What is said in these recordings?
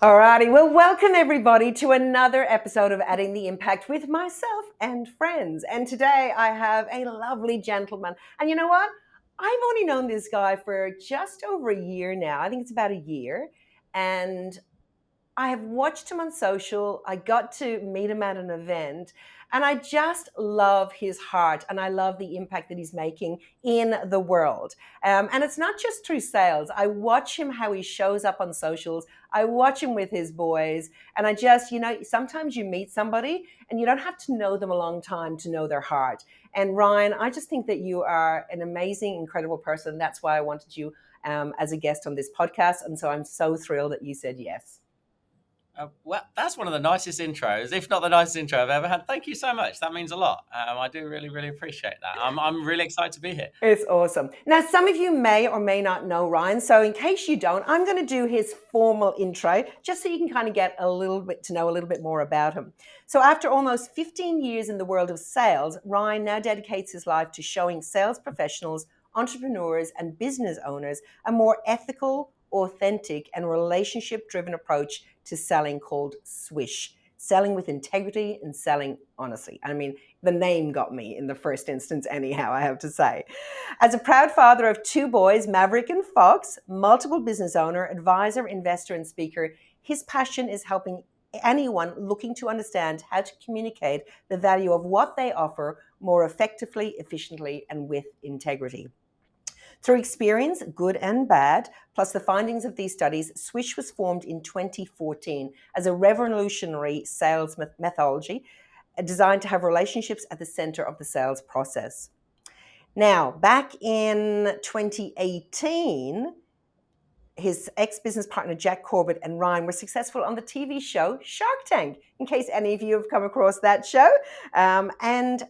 Alrighty, well, welcome everybody to another episode of Adding the Impact with myself and friends. And today I have a lovely gentleman. And you know what? I've only known this guy for just over a year now. I think it's about a year. And I have watched him on social. I got to meet him at an event, and I just love his heart and I love the impact that he's making in the world. And it's not just through sales. I watch him how he shows up on socials. I watch him with his boys, and I just, sometimes you meet somebody and you don't have to know them a long time to know their heart. And Ryan, I just think that you are an amazing, incredible person. That's why I wanted you as a guest on this podcast. And so I'm so thrilled that you said yes. Well, that's one of the nicest intros, if not the nicest intro I've ever had. Thank you so much. That means a lot. I do really, really appreciate that. I'm really excited to be here. It's awesome. Now, some of you may or may not know Ryan. So in case you don't, I'm going to do his formal intro just so you can kind of get a little bit to know a little bit more about him. So after almost 15 years in the world of sales, Ryan now dedicates his life to showing sales professionals, entrepreneurs, and business owners a more ethical, authentic, and relationship-driven approach to selling called SWISH, selling with integrity and selling honestly. I mean, the name got me in the first instance anyhow, I have to say. As a proud father of two boys, Maverick and Foxx, multiple business owner, advisor, investor, and speaker, his passion is helping anyone looking to understand how to communicate the value of what they offer more effectively, efficiently, and with integrity. Through experience, good and bad, plus the findings of these studies, SWISH was formed in 2014 as a revolutionary sales methodology designed to have relationships at the center of the sales process. Now, back in 2018, his ex-business partner, Jack Corbett, and Ryan were successful on the TV show Shark Tank, in case any of you have come across that show. And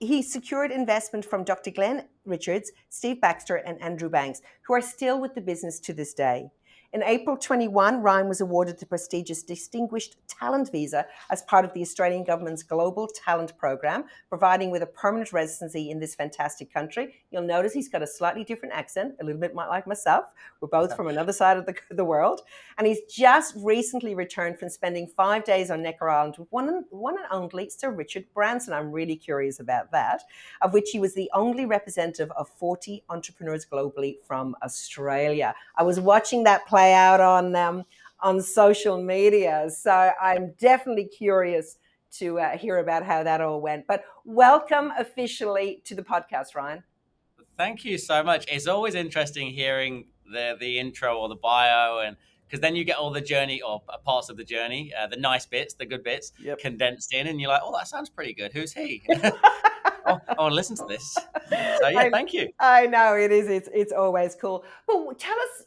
he secured investment from Dr. Glen Richards, Steve Baxter, and Andrew Banks, who are still with the business to this day. In April 21, Ryan was awarded the prestigious Distinguished Talent Visa as part of the Australian government's Global Talent Program, providing with a permanent residency in this fantastic country. You'll notice he's got a slightly different accent, a little bit like myself. We're both from another side of the world. And he's just recently returned from spending 5 days on Necker Island with one and only Sir Richard Branson. I'm really curious about that, of which he was the only representative of 40 entrepreneurs globally from Australia. I was watching that play out on social media, so I'm definitely curious to hear about how that all went. But welcome officially to the podcast, Ryan. Thank you so much. It's always interesting hearing the intro or the bio, and because then you get all the journey or parts of the journey, the nice bits, the good bits, condensed in, and you're like, oh, that sounds pretty good. Who's he? I want to listen to this. So yeah, thank you. I know it is. It's always cool. But tell us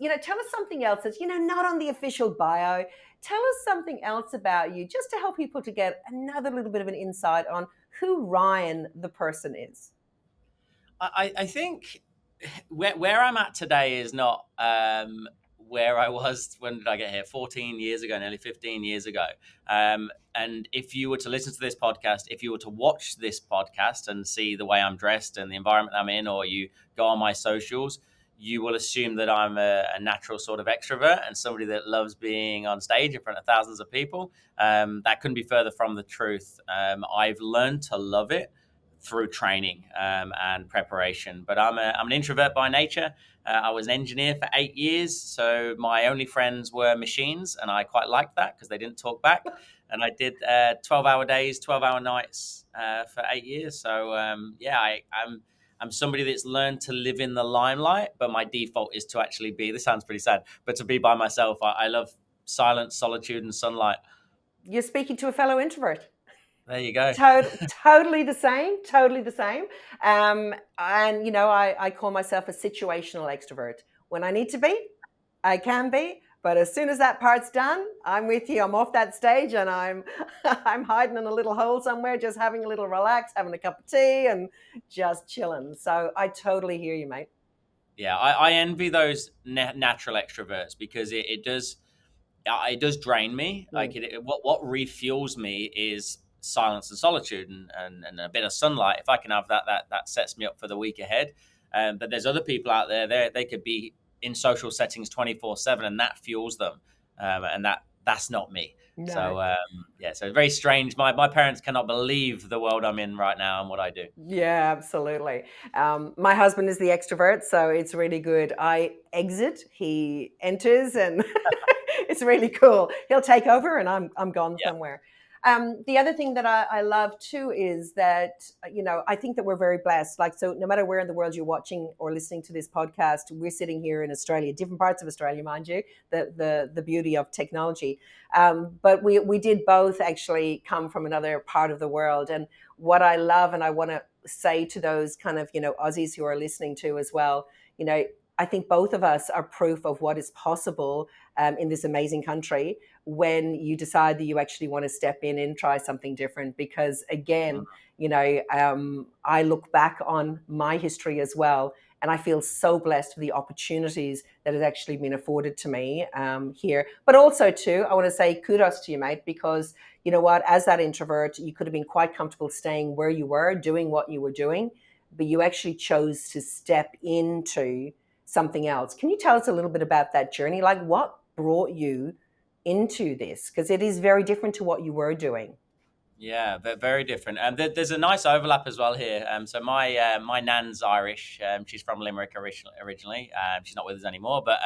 something else that's not on the official bio. Tell us something else about you, just to help people to get another little bit of an insight on who Ryan the person is. I think where I'm at today is not where I was. When did I get here? 14 years ago, nearly 15 years ago. And if you were to listen to this podcast, if you were to watch this podcast and see the way I'm dressed and the environment I'm in, or you go on my socials, you will assume that I'm a natural sort of extrovert and somebody that loves being on stage in front of thousands of people. That couldn't be further from the truth. I've learned to love it through training and preparation. But I'm an introvert by nature. I was an engineer for 8 years, so my only friends were machines, and I quite liked that because they didn't talk back. And I did 12-hour days, 12-hour nights for 8 years. So I'm somebody that's learned to live in the limelight, but my default is to actually be, this sounds pretty sad, but to be by myself. I love silence, solitude, and sunlight. You're speaking to a fellow introvert. There you go. Totally the same. And I call myself a situational extrovert. When I need to be, I can be. But as soon as that part's done, I'm with you. I'm off that stage and I'm hiding in a little hole somewhere, just having a little relax, having a cup of tea and just chilling. So I totally hear you, mate. Yeah, I envy those natural extroverts because it does drain me. Like what refuels me is silence and solitude and a bit of sunlight. If I can have that sets me up for the week ahead. But there's other people out there, they could be in social settings 24/7, and that fuels them. And that that's not me. No. So yeah, so very strange. My parents cannot believe the world I'm in right now and what I do. Yeah, absolutely. My husband is the extrovert, so it's really good. I exit, he enters, and it's really cool. He'll take over, and I'm gone Yeah. somewhere. The other thing that I love too is that I think that we're very blessed. Like, so no matter where in the world you're watching or listening to this podcast, we're sitting here in Australia, different parts of Australia, mind you. The beauty of technology, but we did both actually come from another part of the world, and what I love, and I want to say to those kind of Aussies who are listening to as well, I think both of us are proof of what is possible in this amazing country when you decide that you actually want to step in and try something different. Because again, I look back on my history as well, and I feel so blessed for the opportunities that has actually been afforded to me here. But also, too, I want to say kudos to you, mate, because you know what, as that introvert, you could have been quite comfortable staying where you were, doing what you were doing, but you actually chose to step into something else. Can you tell us a little bit about that journey? Like, what brought you into this? Because it is very different to what you were doing. Yeah, very different. There's a nice overlap as well here. So my nan's Irish. She's from Limerick originally. She's not with us anymore, but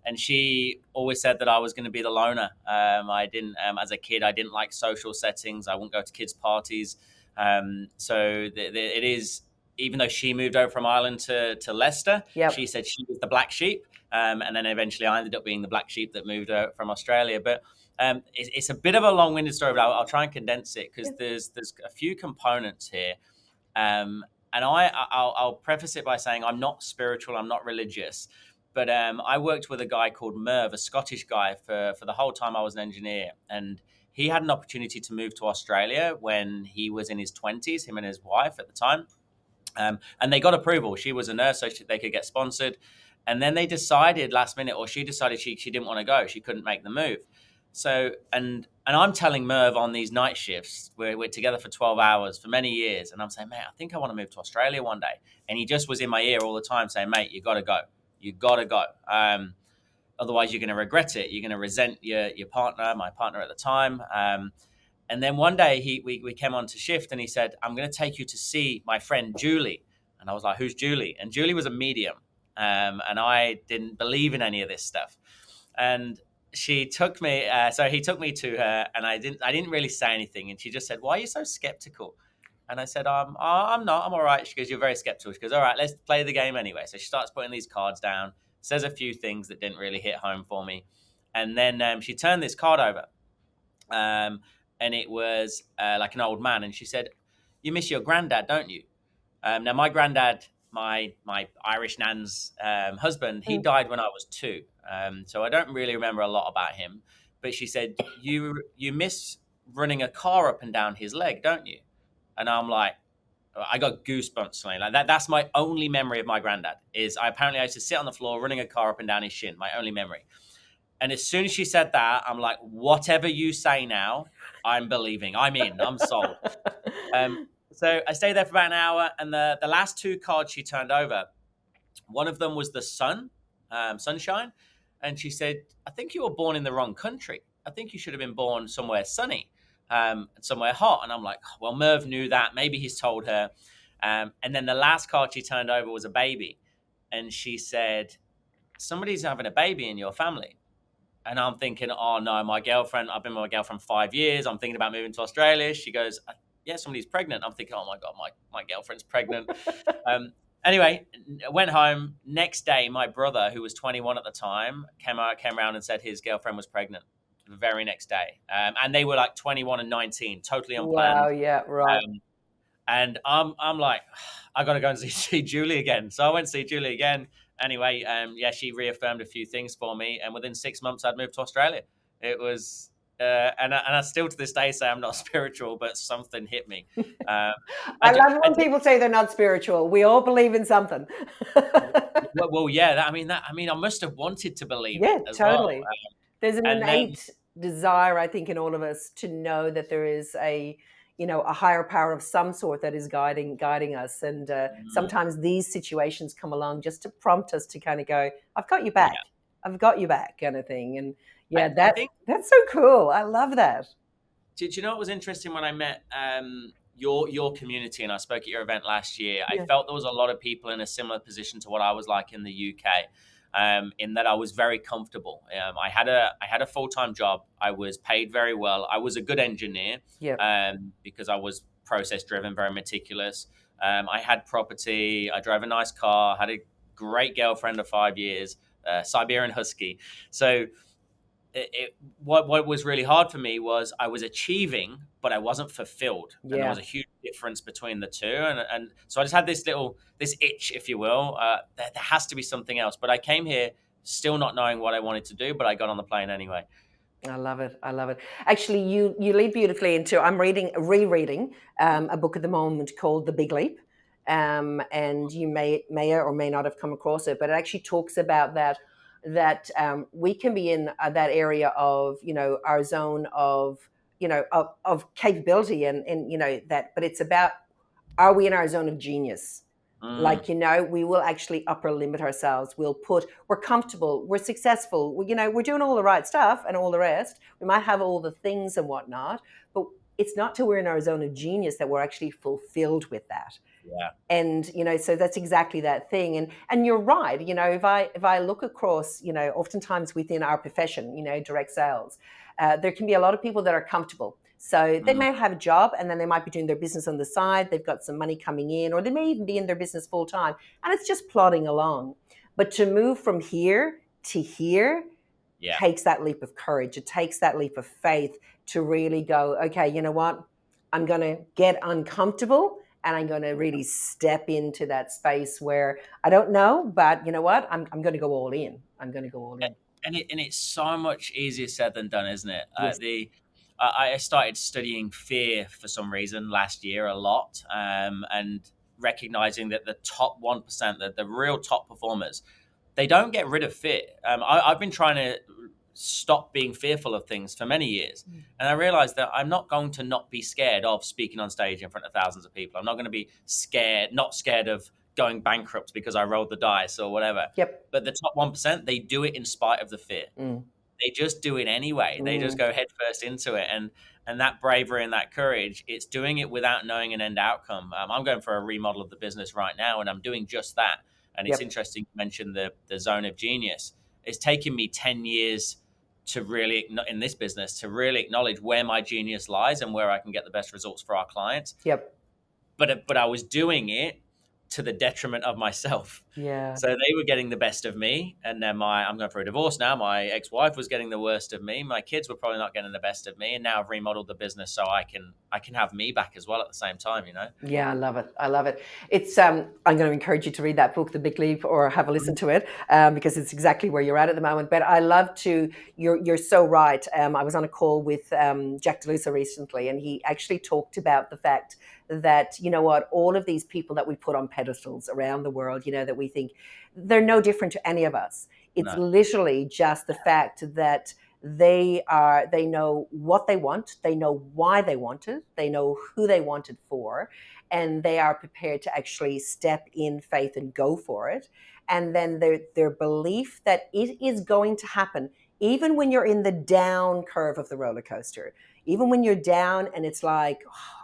and she always said that I was going to be the loner. I didn't, as a kid, I didn't like social settings. I wouldn't go to kids' parties. So it is, even though she moved over from Ireland to Leicester, Yep. she said she was the black sheep. And then eventually I ended up being the black sheep that moved from Australia. But it's a bit of a long-winded story, but I'll try and condense it because there's a few components here. And I'll preface it by saying I'm not spiritual, I'm not religious, but I worked with a guy called Merv, a Scottish guy, for the whole time I was an engineer. And he had an opportunity to move to Australia when he was in his 20s, him and his wife at the time. And they got approval. She was a nurse, so they could get sponsored. And then they decided last minute, or she decided she didn't want to go. She couldn't make the move. So, and I'm telling Merv on these night shifts, we're together for 12 hours for many years. And I'm saying, mate, I think I want to move to Australia one day. And he just was in my ear all the time saying, mate, you got to go. You got to go. Otherwise, you're going to regret it. You're going to resent your partner, my partner at the time. And then one day we came on to shift and he said, I'm going to take you to see my friend Julie. And I was like, who's Julie? And Julie was a medium. And I didn't believe in any of this stuff. And she took me, so he took me to her and I didn't really say anything. And she just said, why are you so skeptical? And I said, I'm not, I'm all right. She goes, you're very skeptical. She goes, all right, let's play the game anyway. So she starts putting these cards down, says a few things that didn't really hit home for me. And then she turned this card over. And it was like an old man. And she said, you miss your granddad, don't you? Now, my granddad, my Irish nan's husband, he died when I was 2. So I don't really remember a lot about him. But she said, you miss running a car up and down his leg, don't you? And I'm like, I got goosebumps. Like that. That's my only memory of my granddad. Is I used to sit on the floor running a car up and down his shin. My only memory. And as soon as she said that, I'm like, whatever you say now, I'm believing. I'm in. I'm sold. So I stayed there for about an hour, and the last 2 cards she turned over, one of them was the sun, sunshine, and she said, I think you were born in the wrong country. I think you should have been born somewhere sunny, somewhere hot. And I'm like, well, Merv knew that. Maybe he's told her. And then the last card she turned over was a baby. And she said, somebody's having a baby in your family. And I'm thinking, oh no, my girlfriend, I've been with my girlfriend 5 years. I'm thinking about moving to Australia. She goes, yeah, somebody's pregnant. I'm thinking, oh my God, my girlfriend's pregnant. Anyway, went home. Next day, my brother, who was 21 at the time, came around and said his girlfriend was pregnant the very next day. And they were like 21 and 19, totally unplanned. Wow. Yeah. Right. And I'm like, I got to go and see Julie again. So I went to see Julie again. Anyway, yeah, she reaffirmed a few things for me. And within 6 months, I'd moved to Australia. It was, and I still to this day say I'm not spiritual, but something hit me. I love when people say they're not spiritual. We all believe in something. Well, yeah. I mean, I must have wanted to believe Yeah, it as totally. well. There's an And then, innate desire, I think, in all of us to know that there is a higher power of some sort that is guiding us. And sometimes these situations come along just to prompt us to kind of go, I've got you back. yeah, I've got you back, kind of thing. And Yeah, I think. that's so cool. I love that. Did you know what was interesting when I met your community and I spoke at your event last year? I Yeah. felt there was a lot of people in a similar position to what I was like in the UK. In that I was very comfortable. I had a full time job. I was paid very well. I was a good engineer Yep. because I was process driven, very meticulous. I had property. I drove a nice car. Had a great girlfriend of 5 years, Siberian Husky. So what was really hard for me was I was achieving, but I wasn't fulfilled, and there was Yeah. a huge difference between the two. And so I just had this itch, if you will. There has to be something else. But I came here still not knowing what I wanted to do, but I got on the plane anyway. I love it. I love it. Actually, you lead beautifully into. I'm rereading a book at the moment called The Big Leap, and you may or may not have come across it, but it actually talks about that we can be in that area of our zone of of capability and that, but it's about, are we in our zone of genius? Mm, Like, we will actually upper limit ourselves. We're comfortable, we're successful, we're doing all the right stuff and all the rest. We might have all the things and whatnot, but it's not till we're in our zone of genius that we're actually fulfilled with that. yeah. And so that's exactly that thing. And you're right. If I look across, oftentimes within our profession, direct sales, there can be a lot of people that are comfortable. So they Mm, may have a job and then they might be doing their business on the side. They've got some money coming in, or they may even be in their business full time, and it's just plodding along. But to move from here to here yeah. takes that leap of courage. It takes that leap of faith to really go, okay, you know what? I'm going to get uncomfortable and I'm going to really step into that space where I don't know, but you know what? I'm going to go all in. I'm going to go all in. And it's so much easier said than done, isn't it? Yes. I started studying fear for some reason last year a lot, and recognizing that the top 1%, the real top performers, they don't get rid of fear. I've been trying to stop being fearful of things for many years, and I realized that I'm not going to not be scared of speaking on stage in front of thousands of people. I'm not going to be not scared of going bankrupt because I rolled the dice or whatever. Yep. But the top 1%, they do it in spite of the fear. Mm. They just do it anyway. They just Mm. go headfirst into it, and that bravery and that courage, it's doing it without knowing an end outcome. I'm going for a remodel of the business right now, and I'm doing just that. And it's Yep. interesting you mentioned the zone of genius. It's taken me 10 years to really, in this business, to really acknowledge where my genius lies and where I can get the best results for our clients. Yep. But I was doing it to the detriment of myself. Yeah. So they were getting the best of me, and then I'm going for a divorce now. My ex-wife was getting the worst of me. My kids were probably not getting the best of me, and now I've remodeled the business so I can have me back as well at the same time. Yeah, I love it. I love it. It's I'm going to encourage you to read that book, The Big Leap, or have a listen to it, because it's exactly where you're at the moment. But I love to. You're so right. I was on a call with Jack DeLuca recently, and he actually talked about the fact that all of these people that we put on pedestals around the world, that we think they're no different to any of us. It's No, literally just the fact that they know what they want, they know why they want it, they know who they want it for, and they are prepared to actually step in faith and go for it. And then their belief that it is going to happen, even when you're in the down curve of the roller coaster, even when you're down and it's like, oh,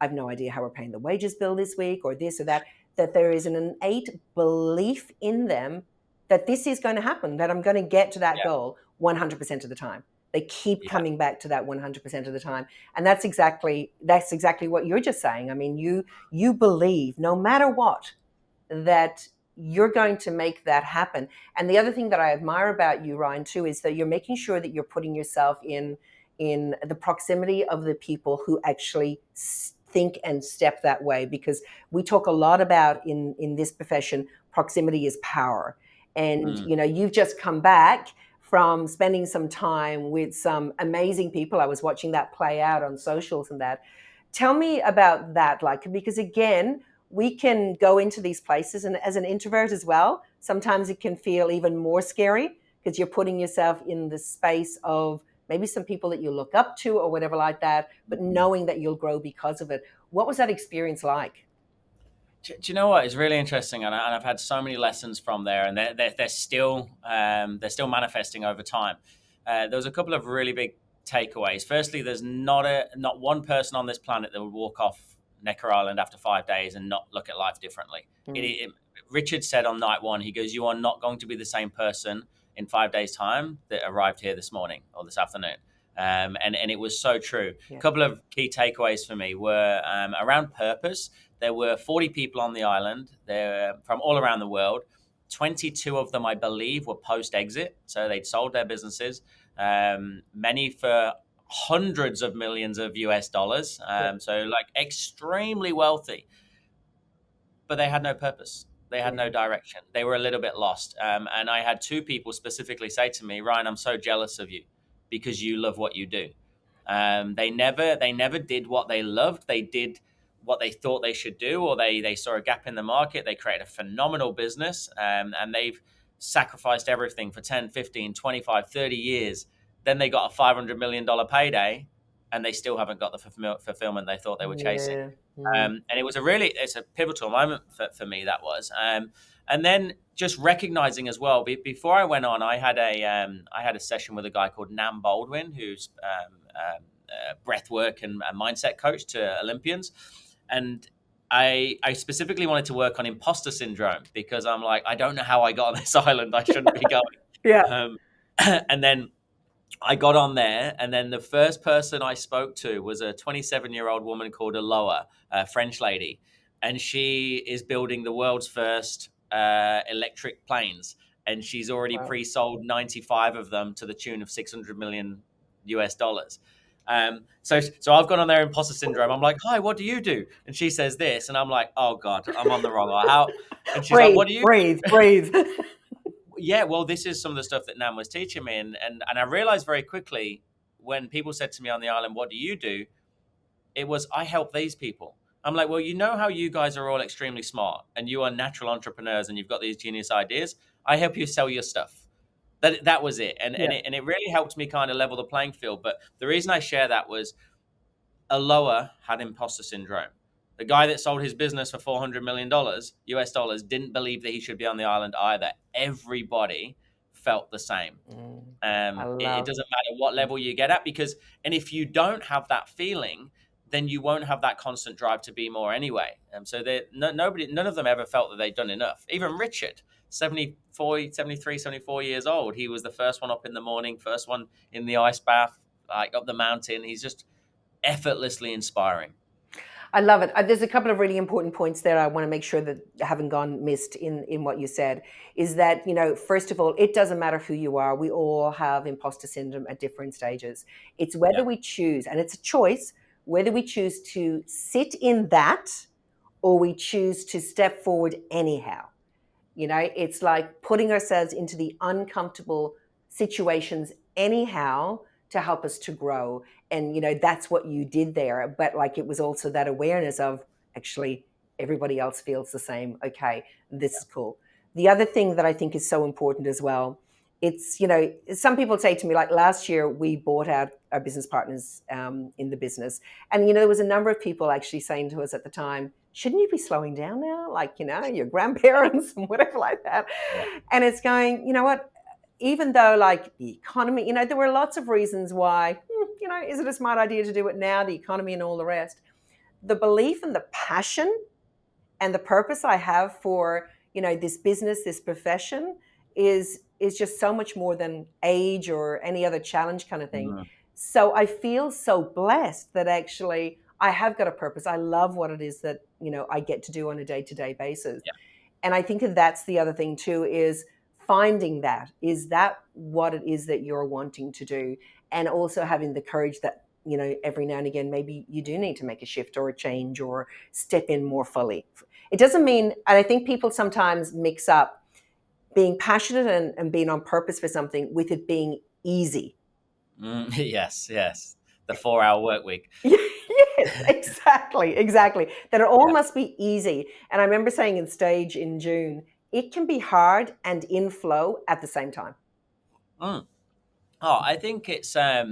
I have no idea how we're paying the wages bill this week or this or that, that there is an innate belief in them that this is going to happen, that I'm going to get to that yeah, goal 100% of the time. They keep yeah, coming back to that 100% of the time. And that's exactly what you're just saying. I mean, you believe no matter what that you're going to make that happen. And the other thing that I admire about you, Ryan, too, is that you're making sure that you're putting yourself in the proximity of the people who actually think and step that way, because we talk a lot about in this profession, proximity is power. And mm, you've just come back from spending some time with some amazing people. I was watching that play out on socials and that. Tell me about that, like, because again, we can go into these places, and as an introvert as well, sometimes it can feel even more scary because you're putting yourself in the space of maybe some people that you look up to or whatever like that, but mm. knowing that you'll grow because of it. What was that experience like? Do you know what? It's really interesting, and I've had so many lessons from there, and they're still manifesting over time. there was a couple of really big takeaways. Firstly, there's not one person on this planet that would walk off Necker Island after 5 days and not look at life differently. Richard said on night one, he goes, "You are not going to be the same person in 5 days' time that arrived here this morning or this afternoon." And it was so true. Yeah. A couple of key takeaways for me were around purpose. There were 40 people on the island. They're from all around the world. 22 of them, I believe, were post-exit. So they'd sold their businesses, many for hundreds of millions of US dollars. So like extremely wealthy. But they had no purpose. They had no direction. They were a little bit lost. And I had two people specifically say to me, "Ryan, I'm so jealous of you because you love what you do." They never did what they loved. They did what they thought they should do, or they saw a gap in the market. They created a phenomenal business, and they've sacrificed everything for 10, 15, 25, 30 years. Then they got a $500 million payday, and they still haven't got the fulfillment they thought they were chasing. And it's a pivotal moment for me, that was. And then just recognizing as well, before I went on, I had a session with a guy called Nam Baldwin, who's breath work and mindset coach to Olympians. And I specifically wanted to work on imposter syndrome because I'm like, I don't know how I got on this island. I shouldn't be going. And then I got on there, and then the first person I spoke to was a 27-year-old woman called Aloha, a French lady. And she is building the world's first electric planes. And she's already pre-sold 95 of them to the tune of 600 million US dollars. So I've gone on there, imposter syndrome. I'm like, "Hi, what do you do?" And she says this, and I'm like, "Oh God, I'm on the wrong one." How? And she's like, "What do you breathe?" Yeah, well, this is some of the stuff that Nam was teaching me, and I realized very quickly when people said to me on the island, "What do you do?" It was, I help these people. I'm like, well, you know how you guys are all extremely smart and you are natural entrepreneurs and you've got these genius ideas. I help you sell your stuff. That was it. And it really helped me kind of level the playing field. But the reason I share that was Aloha had imposter syndrome. The guy that sold his business for $400 million US dollars didn't believe that he should be on the island either. Everybody felt the same. It doesn't matter what level you get at, and if you don't have that feeling, then you won't have that constant drive to be more anyway. So none of them ever felt that they'd done enough. Even Richard, 74 years old. He was the first one up in the morning, first one in the ice bath, like up the mountain. He's just effortlessly inspiring. I love it. There's a couple of really important points there I want to make sure that haven't gone missed in what you said, is that, first of all, it doesn't matter who you are. We all have imposter syndrome at different stages. It's whether we choose, and it's a choice, whether we choose to sit in that or we choose to step forward anyhow. It's like putting ourselves into the uncomfortable situations anyhow to help us to grow. And, that's what you did there. But it was also that awareness of actually everybody else feels the same. Okay, this is cool. The other thing that I think is so important as well, it's, some people say to me, like last year, we bought out our business partners in the business. And, there was a number of people actually saying to us at the time, shouldn't you be slowing down now? Your grandparents and whatever like that. Yeah. And it's going, you know what? Even though the economy, there were lots of reasons why, is it a smart idea to do it now, the economy and all the rest. The belief and the passion and the purpose I have for, this business, this profession is just so much more than age or any other challenge kind of thing. Mm-hmm. So I feel so blessed that actually I have got a purpose. I love what it is that, I get to do on a day-to-day basis. Yeah. And I think that's the other thing too, is finding that. Is that what it is that you're wanting to do? And also having the courage that, every now and again, maybe you do need to make a shift or a change or step in more fully. It doesn't mean, and I think people sometimes mix up being passionate and being on purpose for something with it being easy. Yes. The 4-hour work week. Yes, exactly. That it all must be easy. And I remember saying in stage in June, it can be hard and in flow at the same time. Oh, I think it's a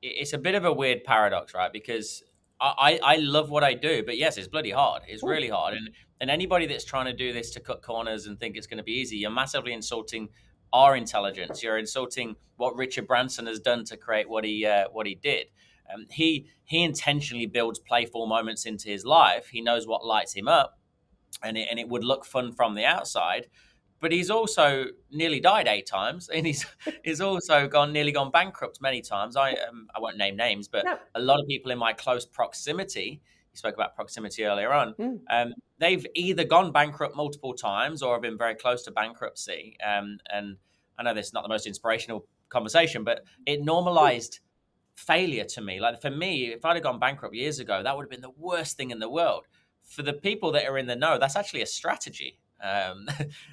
bit of a weird paradox, right? Because I love what I do, but yes, it's bloody hard. It's really hard. And anybody that's trying to do this to cut corners and think it's going to be easy, you're massively insulting our intelligence. You're insulting what Richard Branson has done to create what he did. He intentionally builds playful moments into his life. He knows what lights him up, and it would look fun from the outside. But he's also nearly died 8 times, and he's also nearly gone bankrupt many times. I won't name names, but No. a lot of people in my close proximity. You spoke about proximity earlier on. Mm. They've either gone bankrupt multiple times or have been very close to bankruptcy. And I know this is not the most inspirational conversation, but it normalized failure to me. Like for me, if I'd have gone bankrupt years ago, that would have been the worst thing in the world. For the people that are in the know, that's actually a strategy,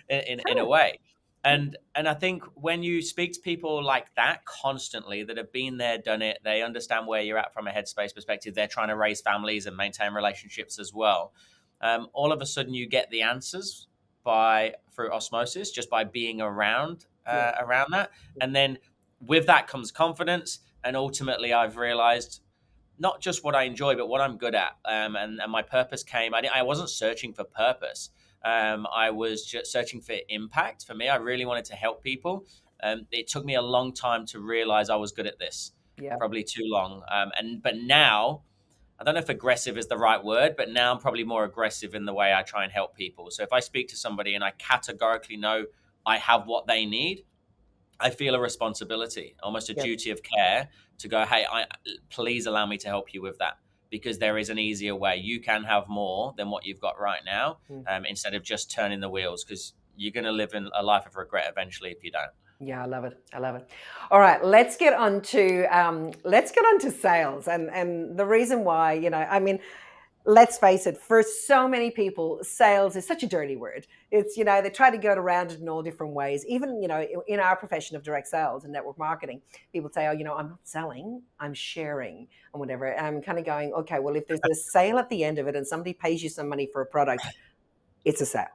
in a way. And I think when you speak to people like that constantly, that have been there, done it, they understand where you're at from a headspace perspective. They're trying to raise families and maintain relationships as well. All of a sudden, you get the answers through osmosis, just by being around that. And then with that comes confidence. And ultimately, I've realized not just what I enjoy, but what I'm good at. And my purpose came. I wasn't searching for purpose. I was just searching for impact. For me, I really wanted to help people. It took me a long time to realize I was good at this. Yeah. Probably too long. But now, I don't know if aggressive is the right word, but now I'm probably more aggressive in the way I try and help people. So if I speak to somebody and I categorically know I have what they need, I feel a responsibility, almost a duty of care, to go, hey, please allow me to help you with that, because there is an easier way. You can have more than what you've got right now, instead of just turning the wheels, because you're going to live in a life of regret eventually if you don't. Yeah, I love it. I love it. All right, let's get on to sales, and the reason why, I mean, let's face it, for so many people, sales is such a dirty word. It's, they try to get around it in all different ways. Even, in our profession of direct sales and network marketing, people say, oh, I'm not selling, I'm sharing and whatever. And I'm kind of going, okay, well, if there's a sale at the end of it and somebody pays you some money for a product, it's a sale.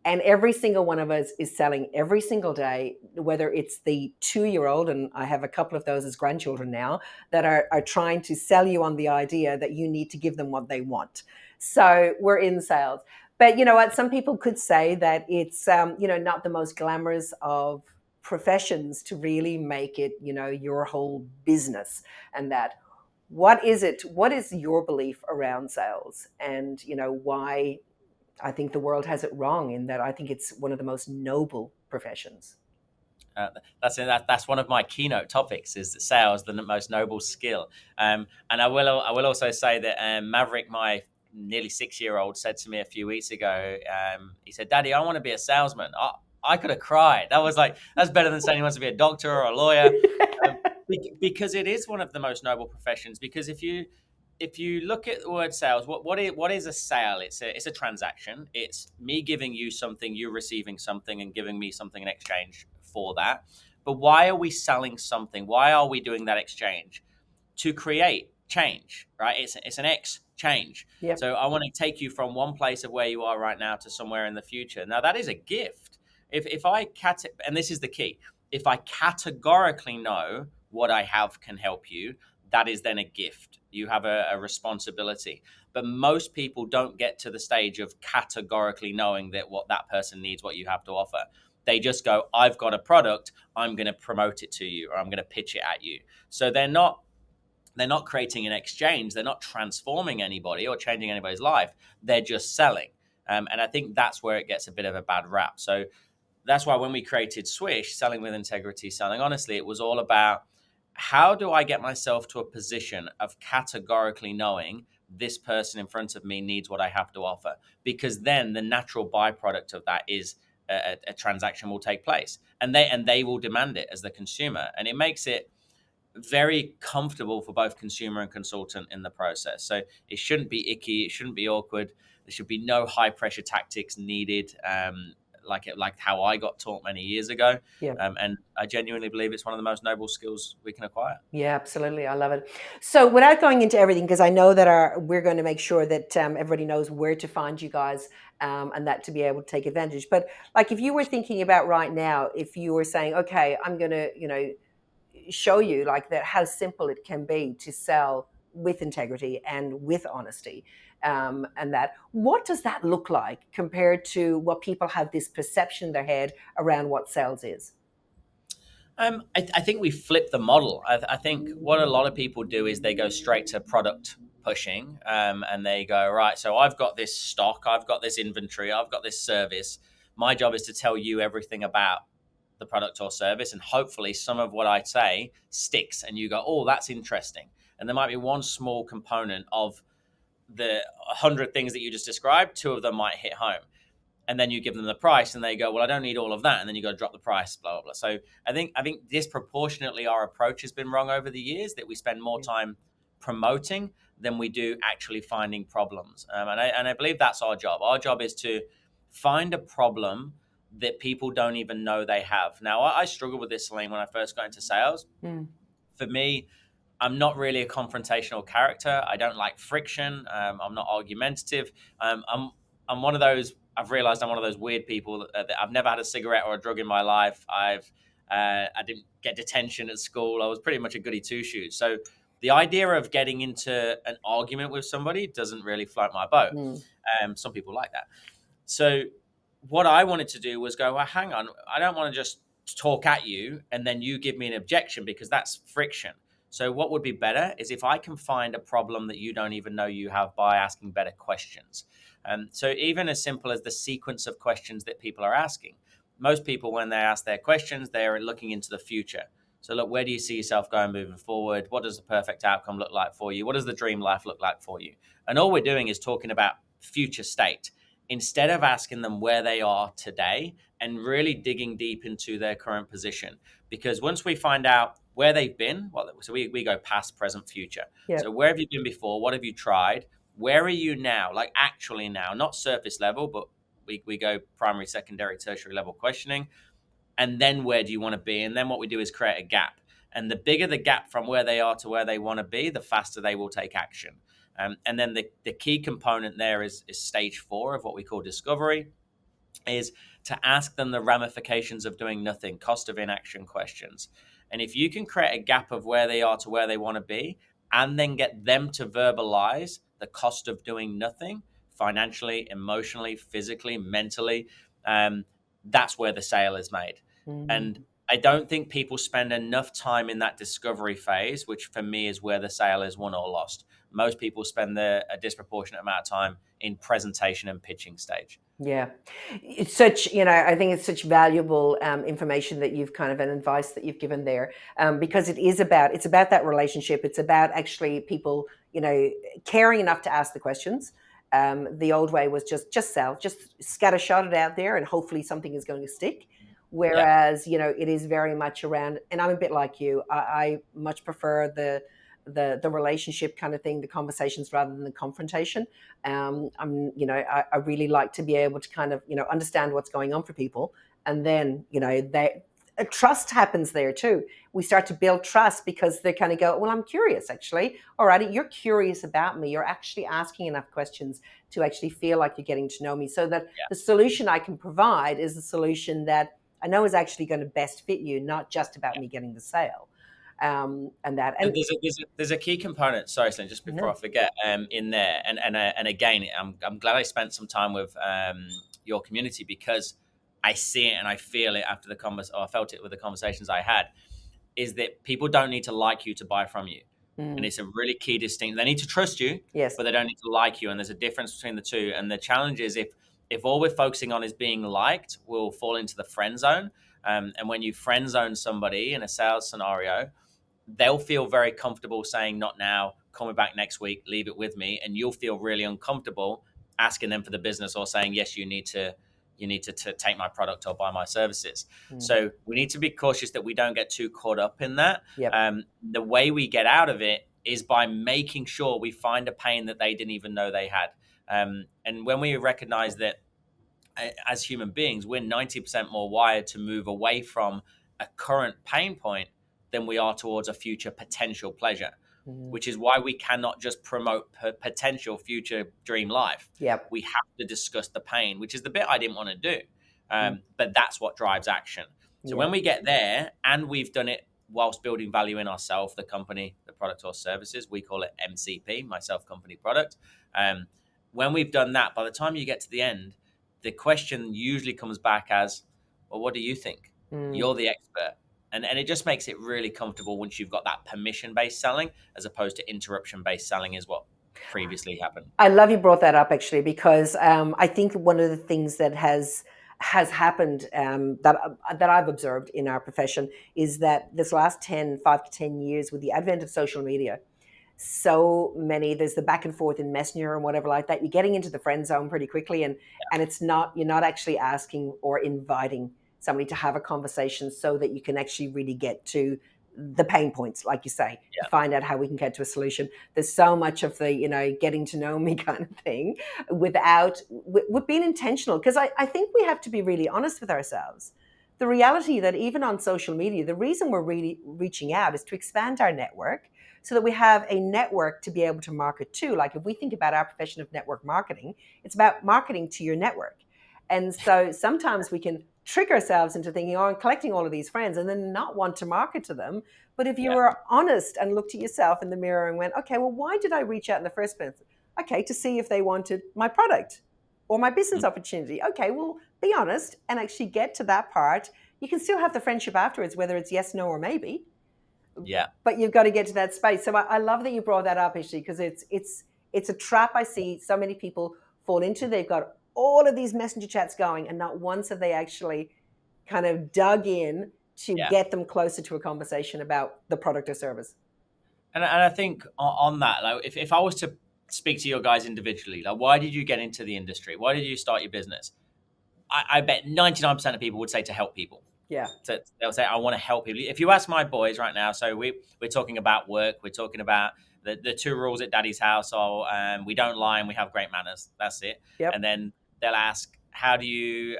And every single one of us is selling every single day, whether it's the 2-year-old, and I have a couple of those as grandchildren now, that are trying to sell you on the idea that you need to give them what they want. So we're in sales. But you know what? Some people could say that it's, not the most glamorous of professions to really make it, your whole business. And that, what is it? What is your belief around sales? And, why I think the world has it wrong, in that I think it's one of the most noble professions. That's one of my keynote topics, is that sales, the most noble skill. And I will also say that Maverick, my nearly 6-year-old, said to me a few weeks ago, he said, Daddy, I want to be a salesman. I could have cried. That's better than saying he wants to be a doctor or a lawyer. Because it is one of the most noble professions. Because if you look at the word sales, what is a sale? It's a transaction. It's me giving you something, you receiving something, and giving me something in exchange for that. But why are we selling something? Why are we doing that exchange? To create change, right? It's an exchange. Yep. So I want to take you from one place of where you are right now to somewhere in the future. Now that is a gift. And this is the key, if I categorically know what I have can help you, that is then a gift. You have a responsibility. But most people don't get to the stage of categorically knowing that what that person needs, what you have to offer. They just go, I've got a product, I'm going to promote it to you, or I'm going to pitch it at you. So they're not creating an exchange. They're not transforming anybody or changing anybody's life. They're just selling. And I think that's where it gets a bit of a bad rap. So that's why when we created Swish, Selling with Integrity, Selling Honestly, it was all about, how do I get myself to a position of categorically knowing this person in front of me needs what I have to offer? Because then the natural byproduct of that is a transaction will take place, and they will demand it as the consumer, and it makes it very comfortable for both consumer and consultant in the process. So it shouldn't be icky, it shouldn't be awkward. There should be no high pressure tactics needed. Like how I got taught many years ago. Yeah. And I genuinely believe it's one of the most noble skills we can acquire. Yeah, absolutely. I love it. So without going into everything, because I know that we're going to make sure that everybody knows where to find you guys, and that to be able to take advantage. But like, if you were thinking about right now, if you were saying, okay, I'm going to, show you like that, how simple it can be to sell with integrity and with honesty. And that, what does that look like compared to what people have this perception in their head around what sales is? I think we flip the model. I think what a lot of people do is they go straight to product pushing, and they go, right, so I've got this stock, I've got this inventory, I've got this service. My job is to tell you everything about the product or service, and hopefully some of what I say sticks, and you go, oh, that's interesting. And there might be one small component of the 100 things that you just described, two of them might hit home, and then you give them the price and they go, well, I don't need all of that, and then you got to drop the price, blah blah blah. So I think disproportionately our approach has been wrong over the years, that we spend more time promoting than we do actually finding problems. And I believe that's our job. Our job is to find a problem that people don't even know they have. Now, I struggled with this, Celine, when I first got into sales. For me, I'm not really a confrontational character. I don't like friction. I'm not argumentative. I'm one of those. I've realized I'm one of those weird people that I've never had a cigarette or a drug in my life. I didn't get detention at school. I was pretty much a goody two shoes. So the idea of getting into an argument with somebody doesn't really float my boat. Some people like that. So what I wanted to do was go, well, hang on. I don't want to just talk at you and then you give me an objection, because that's friction. So what would be better is if I can find a problem that you don't even know you have by asking better questions. So even as simple as the sequence of questions that people are asking. Most people, when they ask their questions, they're looking into the future. So look, where do you see yourself going moving forward? What does the perfect outcome look like for you? What does the dream life look like for you? And all we're doing is talking about future state, instead of asking them where they are today and really digging deep into their current position. Because once we find out where they've been, well, so we go past, present, future. Yep. So where have you been before? What have you tried? Where are you now? Like actually now, not surface level, but we go primary, secondary, tertiary level questioning. And then where do you want to be? And then what we do is create a gap. And the bigger the gap from where they are to where they want to be, the faster they will take action. And then the key component there is stage 4 of what we call discovery, is to ask them the ramifications of doing nothing, cost of inaction questions. And if you can create a gap of where they are to where they want to be, and then get them to verbalize the cost of doing nothing, financially, emotionally, physically, mentally, that's where the sale is made. And I don't think people spend enough time in that discovery phase, which for me is where the sale is won or lost. Most people spend a disproportionate amount of time in presentation and pitching stage. Yeah, it's such, I think it's such valuable information that you've kind of, an advice that you've given there, because it's about that relationship. It's about actually people, caring enough to ask the questions. The old way was just sell, just scattershot it out there, and hopefully something is going to stick. Whereas, it is very much around, and I'm a bit like you. I much prefer the relationship kind of thing, the conversations rather than the confrontation. I really like to be able to kind of, understand what's going on for people. And then, trust happens there too. We start to build trust because they kind of go, well, I'm curious actually. All right, you're curious about me. You're actually asking enough questions to actually feel like you're getting to know me, so that the solution I can provide is the solution that I know is actually going to best fit you, not just about me getting the sale. And there's a key component. Sorry, Celine, just before I forget, in there, and again, I'm glad I spent some time with your community, because I see it and I feel it after I felt it with the conversations I had. Is that people don't need to like you to buy from you, and it's a really key distinction. They need to trust you, yes, but they don't need to like you, and there's a difference between the two. And the challenge is if all we're focusing on is being liked, we'll fall into the friend zone. And when you friend zone somebody in a sales scenario, they'll feel very comfortable saying, not now, call me back next week, leave it with me. And you'll feel really uncomfortable asking them for the business or saying, yes, you need to take my product or buy my services. So we need to be cautious that we don't get too caught up in that. The way we get out of it is by making sure we find a pain that they didn't even know they had. And when we recognize that as human beings, we're 90% more wired to move away from a current pain point than we are towards a future potential pleasure, which is why we cannot just promote potential future dream life. We have to discuss the pain, which is the bit I didn't want to do. But that's what drives action. So when we get there and we've done it whilst building value in ourselves, the company, the product or services, we call it MCP, myself, company, product. When we've done that, by the time you get to the end, the question usually comes back as, well, what do you think? You're the expert. And it just makes it really comfortable once you've got that permission-based selling as opposed to interruption-based selling is what previously happened. I love you brought that up actually, because I think one of the things that has happened, that I've observed in our profession, is that this last 5 to 10 years, with the advent of social media, so many, there's the back and forth in Messenger and whatever like that, you're getting into the friend zone pretty quickly, and you're not actually asking or inviting somebody to have a conversation so that you can actually really get to the pain points, like you say, to Yeah. find out how we can get to a solution. There's so much of the, getting to know me kind of thing without with being intentional, because I think we have to be really honest with ourselves. The reality that even on social media, the reason we're really reaching out is to expand our network, so that we have a network to be able to market to. Like, if we think about our profession of network marketing, it's about marketing to your network. And so sometimes we can trick ourselves into thinking, oh, I'm collecting all of these friends, and then not want to market to them. But if you Yeah. were honest and looked at yourself in the mirror and went, okay, well, why did I reach out in the first place? Okay, to see if they wanted my product or my business Mm. opportunity. Okay, well, be honest and actually get to that part. You can still have the friendship afterwards, whether it's yes, no, or maybe. Yeah. But you've got to get to that space. So I love that you brought that up, actually, because it's a trap I see so many people fall into. They've got all of these messenger chats going, and not once have they actually kind of dug in to Yeah. get them closer to a conversation about the product or service. And I think on that, like, if I was to speak to your guys individually, like, why did you get into the industry? Why did you start your business? I bet 99% of people would say to help people. Yeah. So they'll say, I want to help people. If you ask my boys right now, so we're talking about work, we're talking about the two rules at Daddy's house are we don't lie and we have great manners. That's it. Yep. And then they'll ask, how do you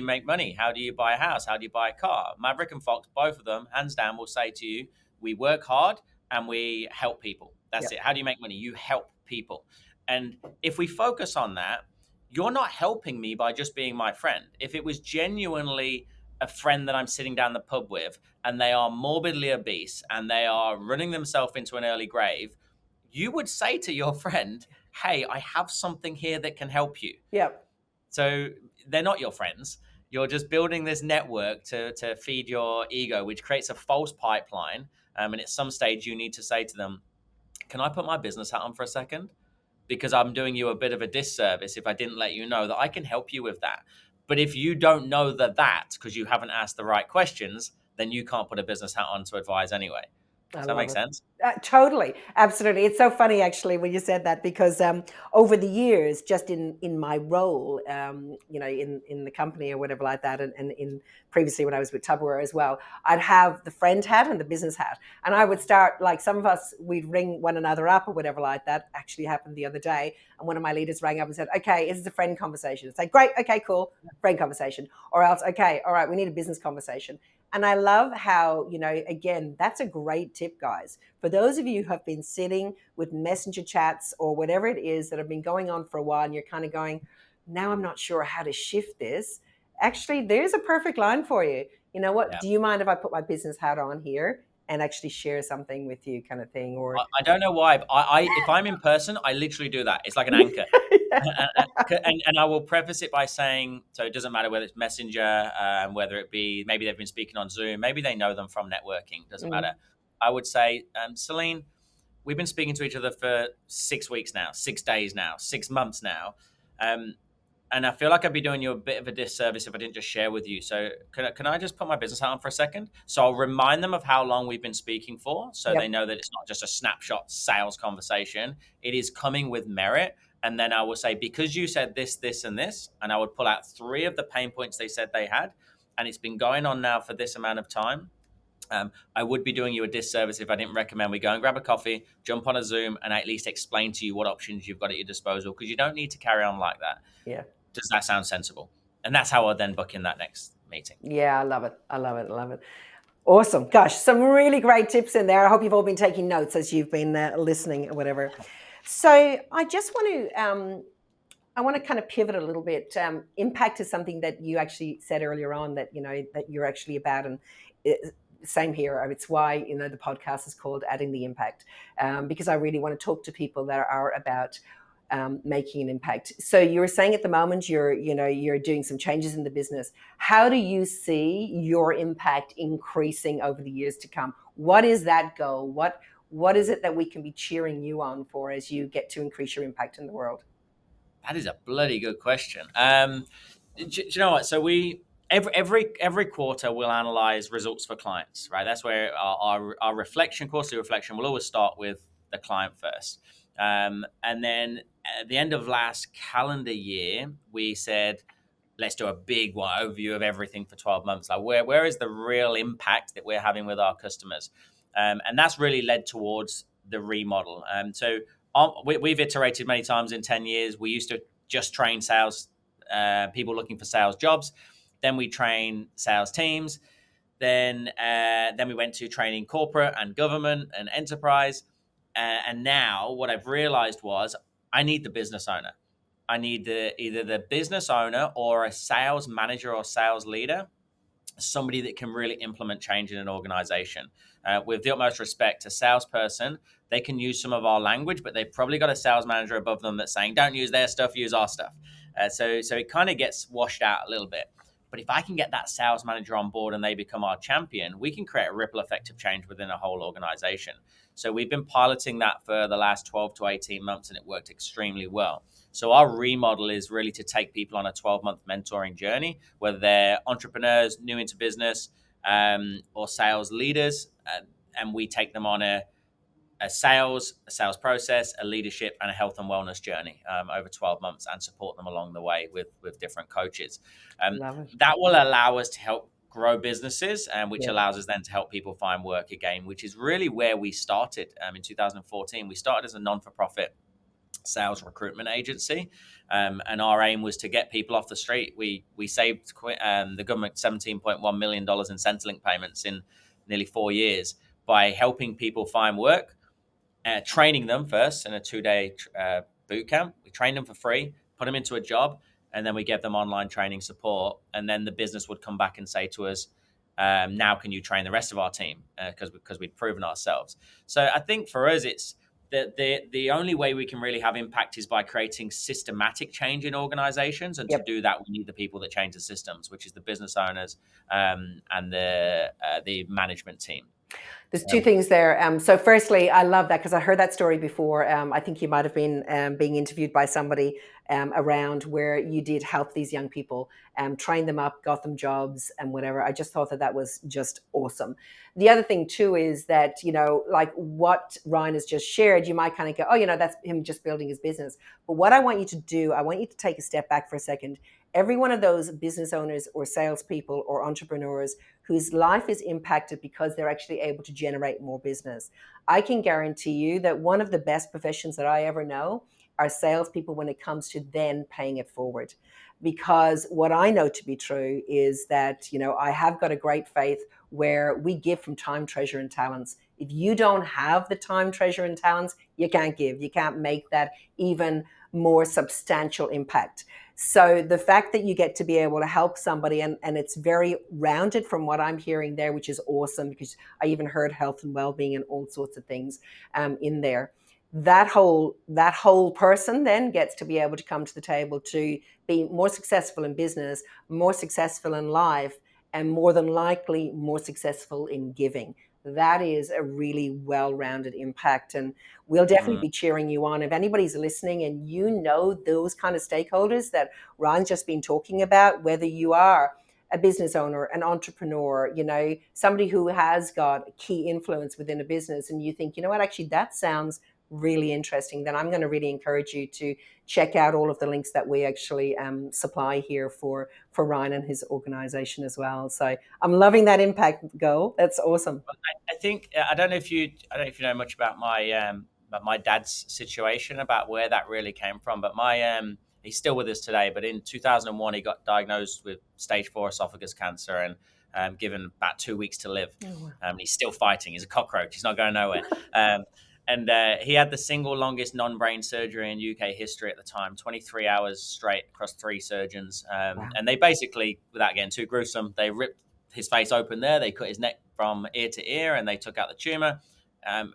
make money? How do you buy a house? How do you buy a car? Maverick and Fox, both of them, hands down, will say to you, we work hard and we help people. That's it. How do you make money? You help people. And if we focus on that, you're not helping me by just being my friend. If it was genuinely a friend that I'm sitting down the pub with and they are morbidly obese and they are running themselves into an early grave, you would say to your friend, hey, I have something here that can help you. Yep. So they're not your friends. You're just building this network to feed your ego, which creates a false pipeline. And at some stage, you need to say to them, can I put my business hat on for a second? Because I'm doing you a bit of a disservice if I didn't let you know that I can help you with that. But if you don't know that because you haven't asked the right questions, then you can't put a business hat on to advise anyway. Does that make sense? Totally. Absolutely. It's so funny, actually, when you said that, because over the years, just in my role, in the company or whatever like that, and in previously when I was with Tupperware as well, I'd have the friend hat and the business hat. And I would start, like, some of us, we'd ring one another up or whatever like that. Actually happened the other day. And one of my leaders rang up and said, okay, this is a friend conversation. It's like, great. Okay, cool. Friend conversation. Or else, okay, all right, we need a business conversation. And I love how, again, that's a great tip, guys. For those of you who have been sitting with messenger chats or whatever it is that have been going on for a while, and you're kind of going, now I'm not sure how to shift this. Actually, there's a perfect line for you. You know what? Yeah. Do you mind if I put my business hat on here and actually share something with you, kind of thing? Or I don't know why, but if I'm in person, I literally do that. It's like an anchor. And I will preface it by saying, so it doesn't matter whether it's Messenger, whether it be, maybe they've been speaking on Zoom, maybe they know them from networking, doesn't matter. I would say, Celine, we've been speaking to each other for 6 weeks now, 6 days now, 6 months now. And I feel like I'd be doing you a bit of a disservice if I didn't just share with you. So can I just put my business hat on for a second? So I'll remind them of how long we've been speaking for, so they know that it's not just a snapshot sales conversation. It is coming with merit. And then I will say, because you said this, this, and this, and I would pull out 3 of the pain points they said they had, and it's been going on now for this amount of time. I would be doing you a disservice if I didn't recommend we go and grab a coffee, jump on a Zoom, and at least explain to you what options you've got at your disposal, because you don't need to carry on like that. Yeah. Does that sound sensible? And that's how I'll then book in that next meeting. Yeah, I love it. I love it. I love it. Awesome. Gosh, some really great tips in there. I hope you've all been taking notes as you've been listening or whatever. So I just want to kind of pivot a little bit. Impact is something that you actually said earlier on that you're actually about, and same here. It's why the podcast is called Adding the Impact, because I really want to talk to people that are about making an impact. So you were saying at the moment you're doing some changes in the business. How do you see your impact increasing over the years to come? What is that goal? What is it that we can be cheering you on for as you get to increase your impact in the world? That is a bloody good question. Do you know what? So we every quarter we'll analyze results for clients, right? That's where our reflection, quarterly reflection, will always start with the client first. And then at the end of last calendar year, we said, let's do a big overview of everything for 12 months. Like where is the real impact that we're having with our customers? And that's really led towards the remodel. So we've iterated many times in 10 years. We used to just train sales people looking for sales jobs. Then we train sales teams. Then we went to training corporate and government and enterprise. And now what I've realized was I need the business owner. I need either the business owner or a sales manager or sales leader, somebody that can really implement change in an organization. With the utmost respect, a salesperson, they can use some of our language, but they've probably got a sales manager above them that's saying, don't use their stuff, use our stuff. So it kind of gets washed out a little bit. But if I can get that sales manager on board and they become our champion, we can create a ripple effect of change within a whole organization. So we've been piloting that for the last 12 to 18 months, and it worked extremely well. So our remodel is really to take people on a 12-month mentoring journey, whether they're entrepreneurs, new into business, or sales leaders, and we take them on a sales process, a leadership, and a health and wellness journey over 12 months, and support them along the way with different coaches. Love it. That will allow us to help grow businesses, which Yeah. allows us then to help people find work again, which is really where we started in 2014. We started as a non-for-profit sales recruitment agency, and our aim was to get people off the street. We saved the government $17.1 million in Centrelink payments in nearly 4 years by helping people find work, training them first in a 2-day boot camp. We trained them for free, put them into a job, and then we gave them online training support. And then the business would come back and say to us, now can you train the rest of our team? Because we'd proven ourselves. So I think for us, it's the only way we can really have impact is by creating systematic change in organizations. And Yep. to do that, we need the people that change the systems, which is the business owners and the management team. There's two things there. So firstly, I love that because I heard that story before. I think you might have been being interviewed by somebody around where you did help these young people, train them up, got them jobs and whatever. I just thought that was just awesome. The other thing too is that, like what Ryan has just shared, you might kind of go, oh, that's him just building his business. But what I want you to do, I want you to take a step back for a second. Every one of those business owners or salespeople or entrepreneurs whose life is impacted because they're actually able to generate more business. I can guarantee you that one of the best professions that I ever know are salespeople when it comes to then paying it forward. Because what I know to be true is that, I have got a great faith where we give from time, treasure, and talents. If you don't have the time, treasure, and talents, you can't give. You can't make that even more substantial impact. So the fact that you get to be able to help somebody, and it's very rounded from what I'm hearing there, which is awesome, because I even heard health and well-being and all sorts of things in there. That whole person then gets to be able to come to the table to be more successful in business, more successful in life, and more than likely more successful in giving. That is a really well-rounded impact, and we'll definitely be cheering you on. If anybody's listening and those kind of stakeholders that Ron's just been talking about, whether you are a business owner, an entrepreneur, somebody who has got a key influence within a business, and you think, what, actually that sounds really interesting, then I'm going to really encourage you to check out all of the links that we actually supply here for Ryan and his organization as well. So I'm loving that impact goal. That's awesome. I think I don't know if you know much about my dad's situation, about where that really came from, but he's still with us today. But in 2001, he got diagnosed with stage 4 esophagus cancer and given about 2 weeks to live. Oh, wow. He's still fighting. He's a cockroach. He's not going nowhere. And he had the single longest non-brain surgery in UK history at the time, 23 hours straight across 3 surgeons. Wow. And they basically, without getting too gruesome, they ripped his face open there. They cut his neck from ear to ear and they took out the tumor.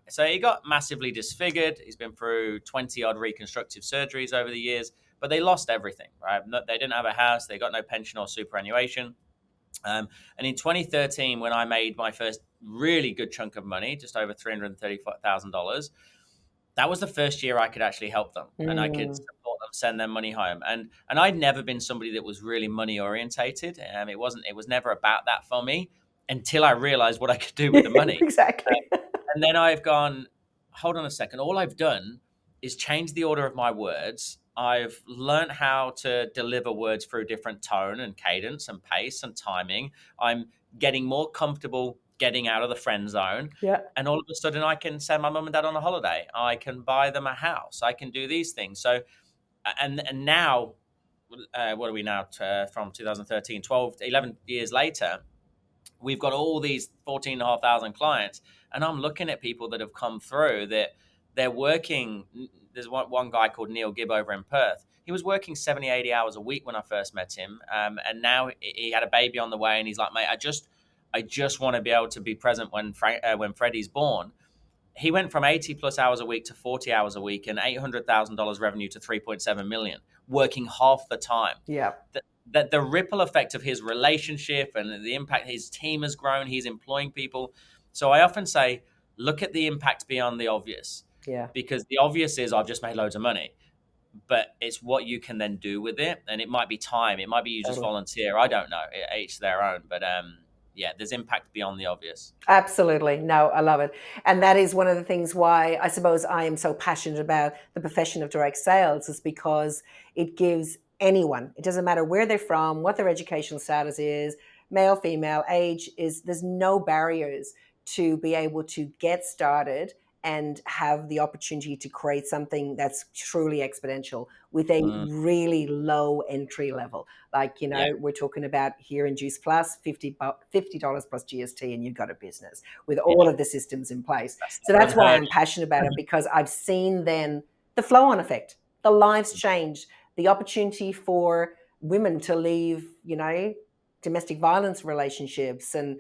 So he got massively disfigured. He's been through 20 odd reconstructive surgeries over the years, but they lost everything, right? They didn't have a house. They got no pension or superannuation. And in 2013, when I made my first really good chunk of money, just over $335,000, that was the first year I could actually help them, and I could support them, send them money home. And I'd never been somebody that was really money orientated. It was never about that for me until I realized what I could do with the money. Exactly. And then I've gone, hold on a second. All I've done is change the order of my words. I've learned how to deliver words through different tone and cadence and pace and timing. I'm getting more comfortable getting out of the friend zone. Yeah. And all of a sudden I can send my mum and dad on a holiday. I can buy them a house. I can do these things. So, and now, what are we now, from 2013, 12, 11 years later, we've got all these 14,500 clients, and I'm looking at people that have come through that they're working. There's one guy called Neil Gibb over in Perth. He was working 70, 80 hours a week when I first met him. And now he had a baby on the way, and he's like, mate, I just want to be able to be present when Freddie's born. He went from 80 plus hours a week to 40 hours a week and $800,000 revenue to 3.7 million, working half the time. Yeah. That the ripple effect of his relationship and the impact his team has grown, he's employing people. So I often say, look at the impact beyond the obvious. Yeah. Because the obvious is I've just made loads of money, but it's what you can then do with it. And it might be time. It might be you just volunteer. I don't know. Each their own. But yeah, there's impact beyond the obvious. Absolutely. No, I love it. And that is one of the things why I suppose I am so passionate about the profession of direct sales, is because it gives anyone, it doesn't matter where they're from, what their educational status is, male, female, age, there's no barriers to be able to get started and have the opportunity to create something that's truly exponential with a really low entry level. Like, we're talking about here in Juice Plus, $50 plus GST, and you've got a business with all of the systems in place. So that's why I'm passionate about it, because I've seen then the flow-on effect, the lives changed, the opportunity for women to leave, domestic violence relationships, and,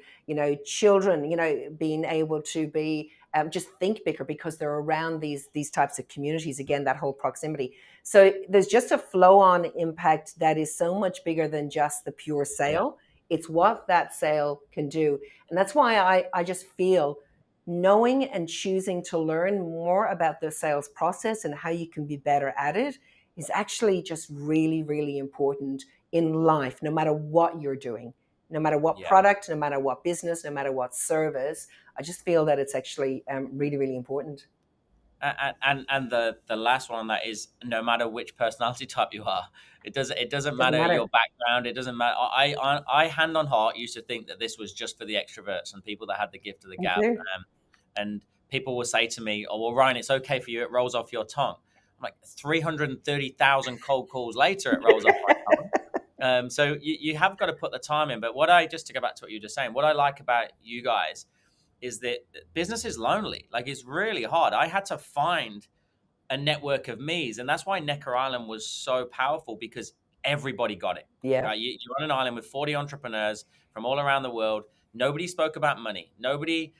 children, being able to be just think bigger because they're around these types of communities. Again, that whole proximity. So there's just a flow-on impact that is so much bigger than just the pure sale. It's what that sale can do. And that's why I just feel knowing and choosing to learn more about the sales process and how you can be better at it is actually just really, really important in life, no matter what you're doing, no matter what product, no matter what business, no matter what service. I just feel that it's actually really, really important. And the last one on that is, no matter which personality type you are, it doesn't matter your background. It doesn't matter. I hand on heart used to think that this was just for the extroverts and people that had the gift of the gab. And people will say to me, "Oh, well, Ryan, it's okay for you. It rolls off your tongue." I'm like, 330,000 cold calls later, it rolls off my tongue. So you have got to put the time in. But just to go back to what you were just saying, what I like about you guys is that business is lonely. Like, it's really hard. I had to find a network of me's, and that's why Necker Island was so powerful, because everybody got it. Yeah. Right? You're on an island with 40 entrepreneurs from all around the world. Nobody spoke about money. Nobody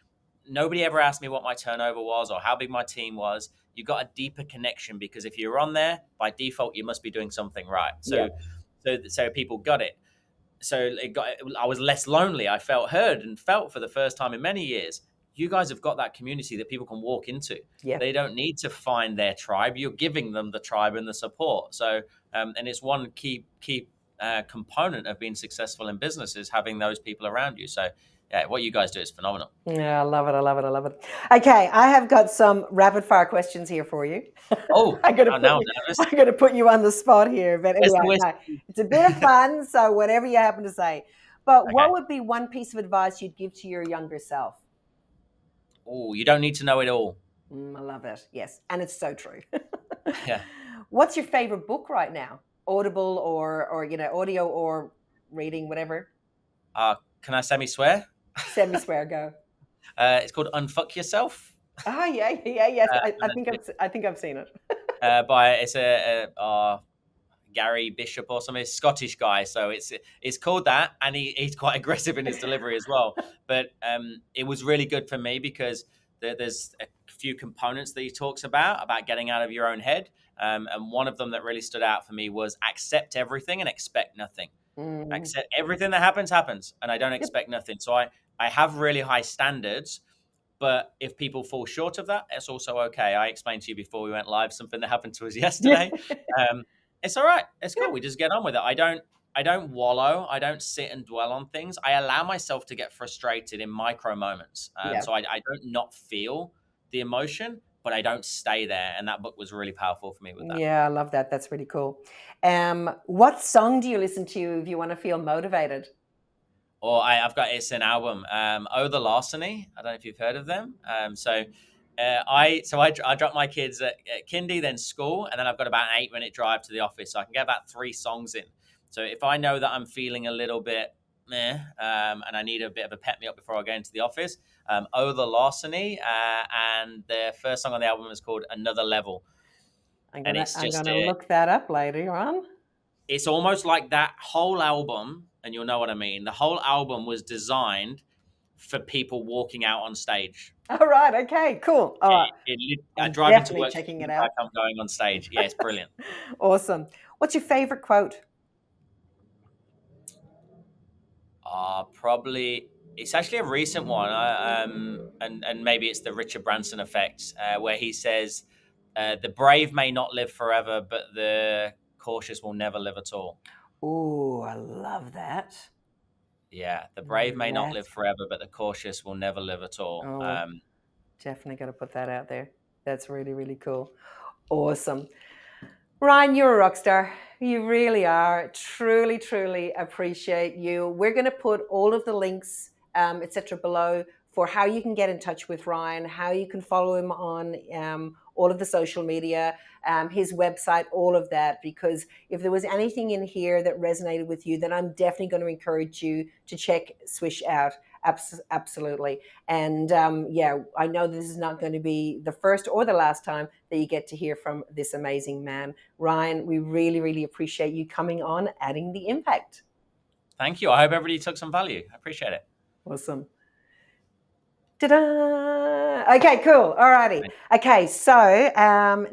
ever asked me what my turnover was or how big my team was. You got a deeper connection, because if you're on there, by default, you must be doing something right. So people got it. So I was less lonely. I felt heard and felt for the first time in many years. You guys have got that community that people can walk into. Yeah. They don't need to find their tribe. You're giving them the tribe and the support. So, and it's one key component of being successful in business, is having those people around you. So, yeah, what you guys do is phenomenal. Yeah, I love it. Okay, I have got some rapid fire questions here for you. Oh, I'm going to put you on the spot here. But anyway, it's a bit of fun, so whatever you happen to say. But what would be one piece of advice you'd give to your younger self? Oh, you don't need to know it all. I love it. Yes, and it's so true. Yeah. What's your favorite book right now? Audible or audio or reading, whatever? Can I semi-swear? Semi-swear, go. It's called Unfuck Yourself. Oh, yes. I think I've seen it. It's a Gary Bishop or something, Scottish guy. So it's called that, and he's quite aggressive in his delivery as well. But it was really good for me, because there's a few components that he talks about getting out of your own head. And one of them that really stood out for me was accept everything and expect nothing. Accept everything that happens, and I don't Yep. expect nothing. So I have really high standards, but if people fall short of that, it's also okay. I explained to you before we went live something that happened to us yesterday. It's all right. It's cool. Yep. We just get on with it. I don't wallow. I don't sit and dwell on things. I allow myself to get frustrated in micro moments. Yeah. So I don't not feel the emotion, but I don't stay there. And that book was really powerful for me with that. Yeah, I love that. That's really cool. What song do you listen to if you want to feel motivated? Or I've got it's an album, Oh the Larceny. I don't know if you've heard of them. I drop my kids at kindy, then school, and then I've got about an 8-minute drive to the office, so I can get about 3 songs in. So if I know that I'm feeling a little bit meh, and I need a bit of a pep me up before I go into the office, Oh the Larceny, and the first song on the album is called Another Level, I'm and gonna look that up later on. it's almost like that whole album, and you'll know what I mean. The whole album was designed for people walking out on stage. All right. Okay. Cool. All right. I I'm drive into definitely work checking it like out. I'm going on stage. Yeah, it's brilliant. Awesome. What's your favorite quote? Probably it's actually a recent one, and maybe it's the Richard Branson effect, where he says, "The brave may not live forever, but the cautious will never live at all." Ooh, I love that. Yeah, the brave may not live That's forever, but the cautious will never live at all. oh, definitely got to put that out there. That's really, really cool. Awesome. Ryan, you're a rock star. You really are. Truly, truly appreciate you. We're going to put all of the links, etc., below for how you can get in touch with Ryan, how you can follow him on all of the social media, his website, all of that. Because if there was anything in here that resonated with you, then I'm definitely going to encourage you to check Swish out. Absolutely. And yeah, I know this is not going to be the first or the last time that you get to hear from this amazing man. Ryan, we really, really appreciate you coming on, adding the impact. Thank you. I hope everybody took some value. I appreciate it. Awesome. Ta-da! Okay, cool. All righty. Okay, so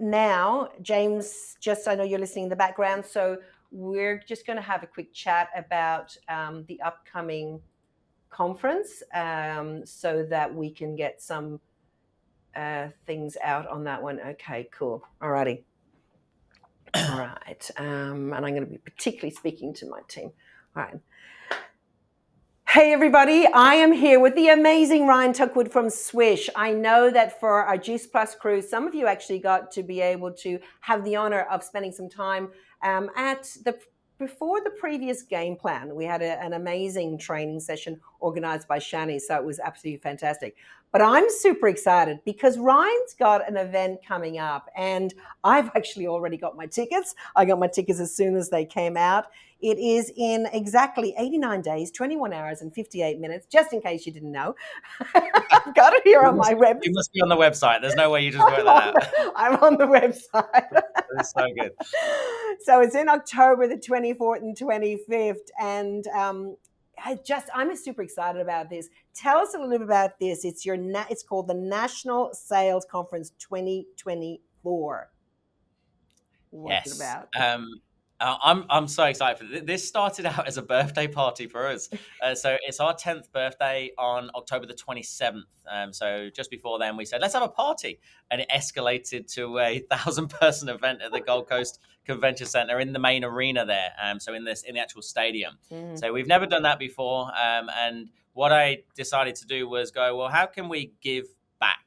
now, James, just I know you're listening in the background, so we're just going to have a quick chat about the upcoming conference so that we can get some things out on that one. Okay, cool. All righty. All right. And I'm going to be particularly speaking to my team. All right. Hey everybody, I am here with the amazing Ryan Tuckwood from Swish. I know that for our Juice Plus crew, some of you actually got to be able to have the honor of spending some time before the previous game plan. We had an amazing training session organized by Shani, so it was absolutely fantastic. But I'm super excited because Ryan's got an event coming up and I've actually already got my tickets. I got my tickets as soon as they came out. It is in exactly 89 days, 21 hours and 58 minutes, just in case you didn't know. I've got it here on my website. You must be on the website. There's no way you just work that out. I'm on the website. That's so good. So it's in October the 24th and 25th. And I'm super excited about this. Tell us a little bit about this. It's called the National Sales Conference 2024. What's it about? I'm so excited for this. This started out as a birthday party for us. So it's our 10th birthday on October the 27th. So just before then, we said, let's have a party. And it escalated to a 1,000-person event at the Gold Coast Convention Center in the main arena there. So in the actual stadium. So we've never done that before. And what I decided to do was go, well, how can we give back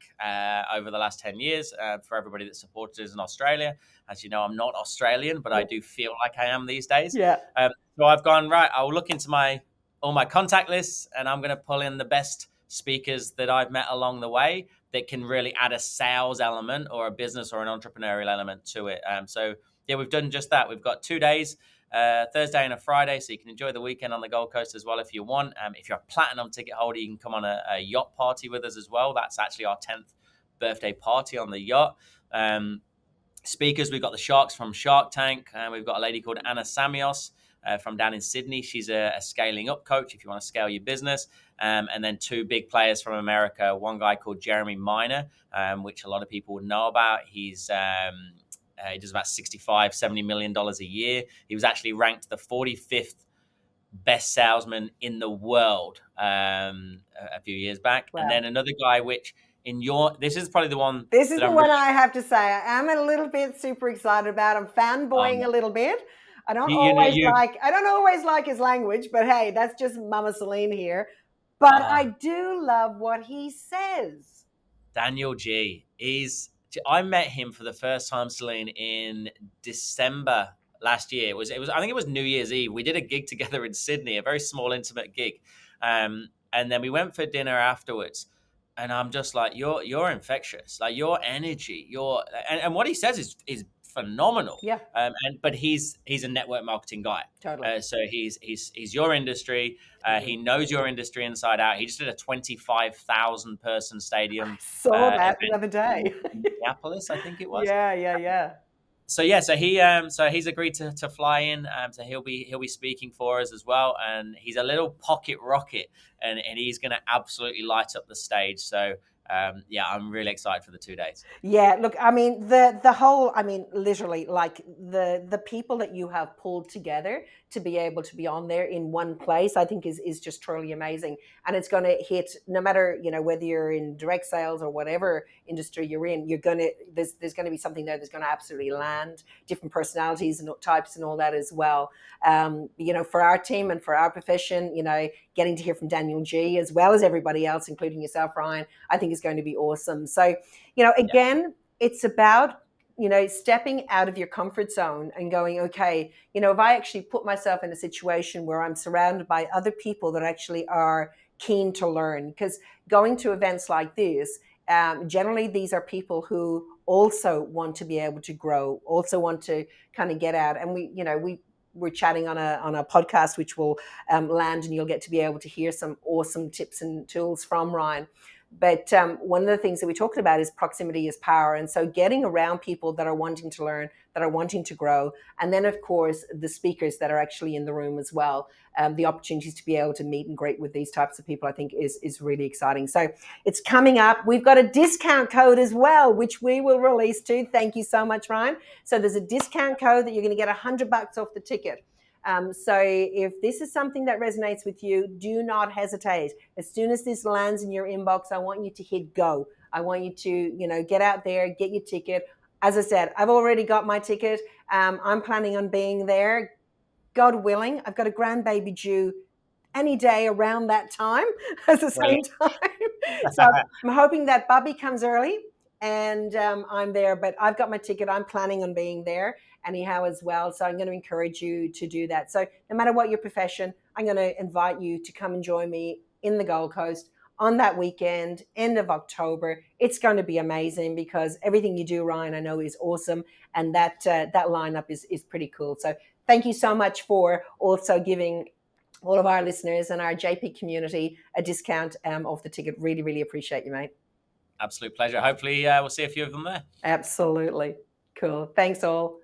over the last 10 years for everybody that supported us in Australia? As you know, I'm not Australian, but I do feel like I am these days. Yeah. So I've gone, right, I'll look into all my contact lists and I'm going to pull in the best speakers that I've met along the way that can really add a sales element or a business or an entrepreneurial element to it. So yeah, we've done just that. We've got 2 days, Thursday and a Friday, so you can enjoy the weekend on the Gold Coast as well if you want. If you're a platinum ticket holder, you can come on a yacht party with us as well. That's actually our 10th birthday party on the yacht. Speakers, we've got the Sharks from Shark Tank. We've got a lady called Anna Samios from down in Sydney. She's a scaling up coach if you want to scale your business. and then two big players from America. One guy called Jeremy Minor, which a lot of people would know about. He does about $65-70 million a year. He was actually ranked the 45th best salesman in the world a few years back. Wow. And then another guy, which this is probably the one. This is the one I have to say I am a little bit super excited about. I'm fanboying a little bit. I don't always like his language, but hey, that's just Mama Celine here. But I do love what he says. Daniel G. I met him for the first time, Celine, in December last year. It was I think it was New Year's Eve. We did a gig together in Sydney, a very small, intimate gig. And then we went for dinner afterwards. And I'm just like, you're infectious. Like your energy, and what he says is phenomenal. Yeah. But he's a network marketing guy. Totally. So he's your industry. He knows your industry inside out. He just did a 25,000 person stadium. I saw that the other day. Minneapolis, I think it was. Yeah. So he's agreed to fly in. So he'll be speaking for us as well, and he's a little pocket rocket, and he's going to absolutely light up the stage. So I'm really excited for the 2 days. Yeah, look, I mean the whole, I mean literally, like the people that you have pulled together to be able to be on there in one place, I think is just truly amazing. And it's going to hit no matter, whether you're in direct sales or whatever industry you're in, there's going to be something there that's going to absolutely land, different personalities and types and all that as well. For our team and for our profession, getting to hear from Daniel G as well as everybody else, including yourself, Ryan, I think is going to be awesome. So, again, it's about, stepping out of your comfort zone and going, okay, if I actually put myself in a situation where I'm surrounded by other people that actually are keen to learn, because going to events like this, generally these are people who also want to be able to grow, also want to kind of get out. And we're chatting on a podcast, which will land, and you'll get to be able to hear some awesome tips and tools from Ryan. But one of the things that we talked about is proximity is power. And so getting around people that are wanting to learn, that are wanting to grow. And then, of course, the speakers that are actually in the room as well. The opportunities to be able to meet and greet with these types of people, I think is really exciting. So it's coming up. We've got a discount code as well, which we will release too. Thank you so much, Ryan. So there's a discount code that you're going to get $100 off the ticket. So if this is something that resonates with you, do not hesitate. As soon as this lands in your inbox, I want you to hit go. I want you to, get out there, get your ticket. As I said, I've already got my ticket. I'm planning on being there. God willing, I've got a grandbaby due any day around that time at the same time. So I'm hoping that Bubby comes early and I'm there, but I've got my ticket. I'm planning on being there anyhow as well. So I'm going to encourage you to do that. So no matter what your profession, I'm going to invite you to come and join me in the Gold Coast on that weekend, end of October. It's going to be amazing because everything you do, Ryan, I know is awesome. And that lineup is pretty cool. So thank you so much for also giving all of our listeners and our JP community a discount off the ticket. Really, really appreciate you, mate. Absolute pleasure. Hopefully we'll see a few of them there. Absolutely. Cool. Thanks all.